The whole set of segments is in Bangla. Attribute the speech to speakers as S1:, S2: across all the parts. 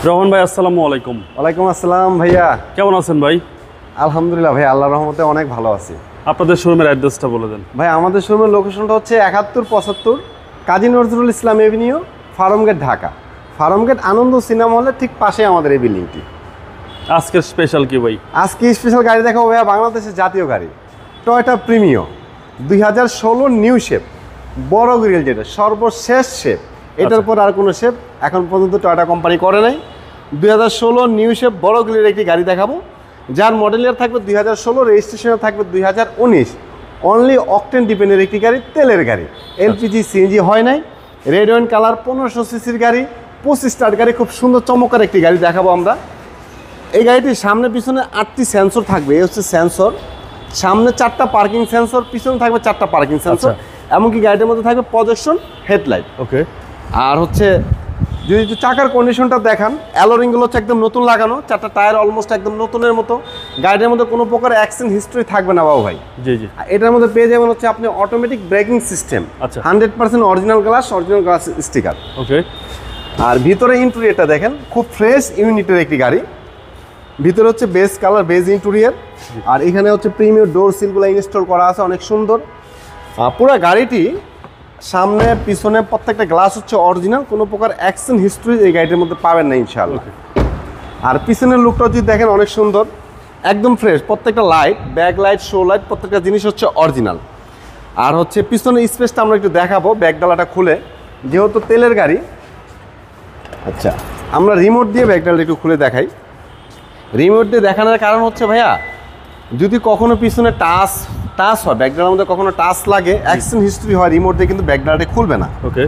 S1: রহমান ভাই, আসসালামু আলাইকুম।
S2: ওয়ালাইকুম আসসালাম ভাইয়া,
S1: কেমন আছেন ভাই?
S2: আলহামদুলিল্লাহ ভাই, আল্লাহর রহমতে অনেক ভালো আছি।
S1: আপনাদের শোরুমের অ্যাড্রেসটা বলে দেন।
S2: ভাই আমাদের শোরুমের লোকেশনটা হচ্ছে 7175 কাজী নজরুল ইসলাম এভিনিউ, ফার্মগেট, ঢাকা। ফার্মগেট আনন্দ সিনেমা হলের ঠিক পাশে আমাদের এই বিল্ডিংটি।
S1: আজকের স্পেশাল কি ভাই?
S2: আজকে স্পেশাল গাড়ি দেখাবো ভাইয়া, বাংলাদেশের জাতীয় গাড়ি টয়োটা প্রিমিও 2016 নিউ শেপ, বড় গ্রিল, যেটা সর্বশেষ শেপ। এটার পর আর কোনো শেপ এখন পর্যন্ত টয়োটা কোম্পানি করে নাই। 2016 নিউ শেপ বড় গ্রিলের একটি গাড়ি দেখাবো, যার মডেল ইয়ার থাকবে 2016, রেজিস্ট্রেশন থাকবে 2019। অনলি অকটেন ডিপেন্ডের একটি গাড়ি, তেলের গাড়ি, এলপিজি সিএনজি হয় নাই। রেড ওয়াইন কালার, 1500 সিসির গাড়ি, 25 স্টার্ট গাড়ি, খুব সুন্দর চমৎকার একটি গাড়ি দেখাবো আমরা। এই গাড়িটির সামনে পিছনে 8টি সেন্সর থাকবে। এই হচ্ছে সেন্সর, সামনে 4টা পার্কিং সেন্সর, পিছনে থাকবে 4টা পার্কিং সেন্সর। এমনকি গাড়িটার মধ্যে থাকবে প্রজেকশন হেডলাইট।
S1: ওকে।
S2: আর হচ্ছে যদি একটু চাকার কন্ডিশনটা দেখান, অ্যালোরিংগুলো হচ্ছে একদম নতুন লাগানো, 4টা টায়ার অলমোস্ট একদম নতুনের মতো। গাড়িটার মধ্যে কোনো প্রকার অ্যাক্সিডেন্ট হিস্ট্রি থাকবে না বাবু ভাই।
S1: জি জি।
S2: এটার মধ্যে পেয়ে যাবেন হচ্ছে আপনি অটোমেটিক ব্রেকিং সিস্টেম।
S1: আচ্ছা।
S2: 100% অরিজিনাল গ্লাস স্টিকার।
S1: ওকে।
S2: আর ভিতরে ইন্টেরিয়রটা দেখেন, খুব ফ্রেশ ইউনিটের একটি গাড়ি। ভিতরে হচ্ছে বেস কালার, বেজ ইন্টেরিয়র। আর এখানে হচ্ছে প্রিমিয়ার ডোর সিলগুলো ইনস্টল করা আছে, অনেক সুন্দর। পুরো গাড়িটি সামনে পিছনে প্রত্যেকটা গ্লাস হচ্ছে অরিজিনাল, কোনো প্রকার অ্যাক্সিডেন্ট হিস্ট্রি এই গাড়িটির মধ্যে পাবেন না ইনশাআল্লাহ। আর পিছনের লুকটা যদি দেখেন, অনেক সুন্দর, একদম ফ্রেশ। প্রত্যেকটা light, back light, show light, প্রত্যেকটা জিনিস হচ্ছে অরিজিনাল। আর হচ্ছে পিছনে স্পেসটা আমরা একটু দেখাবো, ব্যাক ডালাটা খুলে, যেহেতু তেলের গাড়ি। আচ্ছা, আমরা রিমোট দিয়ে ব্যাক ডালাটা একটু খুলে দেখাই। রিমোট দিয়ে দেখানোর কারণ হচ্ছে ভাইয়া, যদি কখনো পিছনে টাচ হয়, ব্যাকডালার মধ্যে কখনো টাচ লাগে, অ্যাক্সিডেন্ট হিস্ট্রি হয়, রিমোট দিয়ে কিন্তু ব্যাকডালাটা খুলবে না।
S1: ওকে।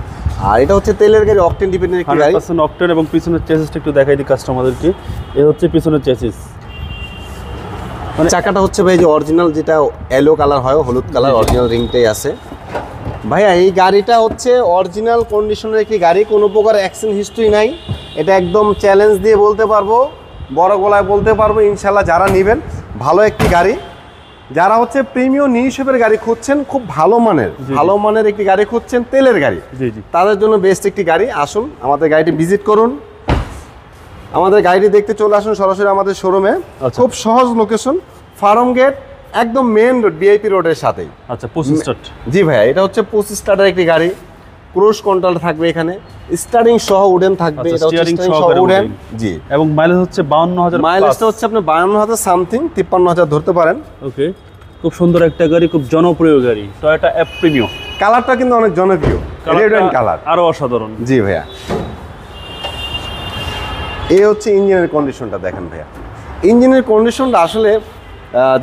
S2: আর এটা হচ্ছে তেলের গাড়ি, অকটেন ডিপেন্ডেন্ট একটি গাড়ি।
S1: 100% অকটেন। এবং পিছনের চেসিসটা একটু দেখাই দিই কাস্টমারদেরকে। এই হচ্ছে পিছনের চেসিস,
S2: মানে চাকাটা হচ্ছে ভাই যে অরিজিনাল, যেটা ইয়েলো কালার হয়, হলুদ কালার, অরিজিনাল রিংটাই আছে ভাইয়া। এই গাড়িটা হচ্ছে অরিজিনাল কন্ডিশনের একটি গাড়ি, কোনো প্রকার অ্যাক্সিডেন্ট হিস্ট্রি নাই। এটা একদম চ্যালেঞ্জ দিয়ে বলতে পারবো, বড় গলায় বলতে পারবো ইনশাল্লাহ, যারা নেবেন ভালো একটি গাড়ি, যারা হচ্ছে প্রিমিয়াম নিউ শেপের গাড়ি খুঁজছেন, খুব ভালো মানের একটি গাড়ি খুঁজছেন, তেলের গাড়ি, তাদের জন্য বেস্ট একটি গাড়ি। আসুন আমাদের গাড়িটি ভিজিট করুন, আমাদের গাড়িটি দেখতে চলে আসুন সরাসরি আমাদের শোরুমে। খুব সহজ লোকেশন, ফার্মগেট, একদম মেন রোড, ভিআইপি রোডের সাথেই।
S1: আচ্ছা, 25 স্টার্ট।
S2: জি ভাইয়া, এটা হচ্ছে 25 স্টার্টের একটি গাড়ি। ক্রুজ কন্ট্রোল থাকবে এখানে, স্টারিং সহ উডেন থাকবে। এটা হচ্ছে স্টারিং সহ উডেন। জি।
S1: এবং মাইলেজ হচ্ছে 52,000।
S2: মাইলেজটা হচ্ছে আপনি 52,000 সামথিং, 53,000 ধরতে পারেন।
S1: ওকে। খুব সুন্দর একটা গাড়ি, খুব জনপ্রিয় গাড়ি, টয়োটা এফ প্রিমিও।
S2: কালারটা কিন্তু অনেক জনপ্রিয়, রেড ওয়াইন কালার,
S1: আরো অসাধারণ।
S2: জি ভাইয়া। এই হচ্ছে ইঞ্জিনের কন্ডিশনটা দেখেন ভাইয়া। ইঞ্জিনের কন্ডিশনটা আসলে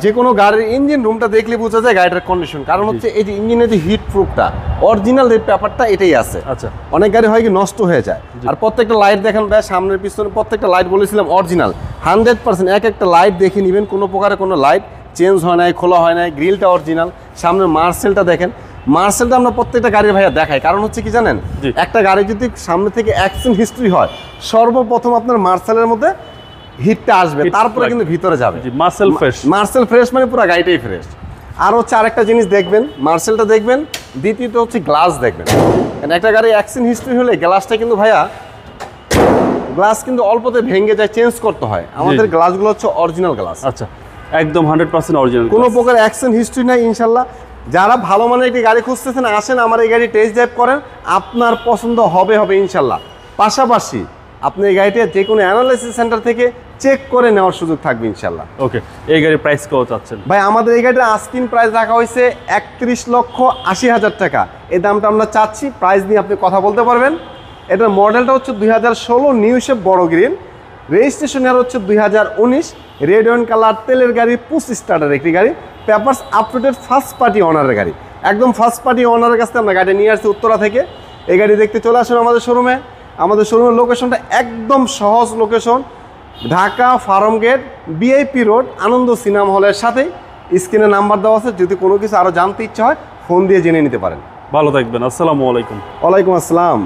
S2: যে কোনো গাড়ির ইঞ্জিন রুমটা দেখলে বোঝা যায় গাড়িটার কন্ডিশন। কারণ হচ্ছে এই যে ইঞ্জিনের যে হিট প্রুফটা, অরিজিনাল যে ব্যাপারটা এটাই আছে।
S1: আচ্ছা।
S2: অনেক গাড়ি হয় কি নষ্ট হয়ে যায়। আর প্রত্যেকটা লাইট দেখেন ভাই, সামনের পিছনে প্রত্যেকটা লাইট বলেছিলাম অরিজিনাল, 100%। এক একটা লাইট দেখে নেবেন, কোনো প্রকারে কোনো লাইট চেঞ্জ হয় নাই, খোলা হয় নাই, গ্রিলটা অরিজিনাল। সামনের মার্সেলটা দেখেন, মার্সেলটা আমরা প্রত্যেকটা গাড়ির ভাইয়া দেখাই। কারণ হচ্ছে কি জানেন, একটা গাড়ি যদি সামনে থেকে অ্যাক্সিডেন্ট হিস্ট্রি হয়, সর্বপ্রথম আপনার মার্সেলের মধ্যে হিটটা আসবে, তারপরে কিন্তু ভিতরে যাবে। মার্সেল ফ্রেশ মানে পুরো গাড়িটাই ফ্রেশ। আর হচ্ছে আরেকটা জিনিস দেখবেন, মার্সেলটা দেখবেন, দ্বিতীয়ত হচ্ছে গ্লাস দেখবেন। একটা গাড়ি অ্যাক্সিডেন্ট হিস্ট্রি হলে গ্লাসটা কিন্তু ভাইয়া, গ্লাস কিন্তু অল্পতে ভেঙে যায়, চেঞ্জ করতে হয়। আমাদের গ্লাসগুলো হচ্ছে অরিজিনাল গ্লাস।
S1: আচ্ছা, একদম 100% অরিজিনাল,
S2: কোনো প্রকার অ্যাক্সিডেন্ট হিস্ট্রি নাই ইনশাল্লাহ। যারা ভালো মানের একটি গাড়ি খুঁজতেছেন, আসেন আমার এই গাড়ি টেস্ট ড্রাইভ করেন, আপনার পছন্দ হবে ইনশাল্লাহ। পাশাপাশি আপনি এই গাড়িটা যে কোনো অ্যানালাইসিস সেন্টার থেকে চেক করে নেওয়ার সুযোগ থাকবে ইনশাল্লাহ।
S1: ওকে। এই গাড়ির প্রাইস কত চাচ্ছেন
S2: ভাই? আমাদের এই গাড়ির আস্কিং প্রাইস রাখা হয়েছে 31,80,000 টাকা। এই দামটা আমরা চাচ্ছি, প্রাইস নিয়ে আপনি কথা বলতে পারবেন। এটার মডেলটা হচ্ছে 2016 নিউ শেপ বড় গ্রিন, রেজিস্ট্রেশন ইয়ার হচ্ছে 2019, রেড ওয়াইন কালার, তেলের গাড়ি, 25 স্টার্টের একটি গাড়ি, papers up to date, first party ওনারের গাড়ি, একদম ফার্স্ট পার্টি ওনারের কাছ থেকে আমরা গাড়ি নিয়ে আসছি উত্তরা থেকে। এই গাড়ি দেখতে চলে আসুন আমাদের শোরুমে। আমাদের শোরুমের লোকেশনটা একদম সহজ location, Dhaka Farmgate, VIP road, Ananda cinema হলের সাথেই। স্ক্রিনে নাম্বার দেওয়া আছে, যদি কোনো কিছু আরও জানতে ইচ্ছা হয় ফোন দিয়ে জেনে নিতে পারেন।
S1: ভালো থাকবেন। আসসালামু আলাইকুম।
S2: ওয়ালাইকুম আসসালাম।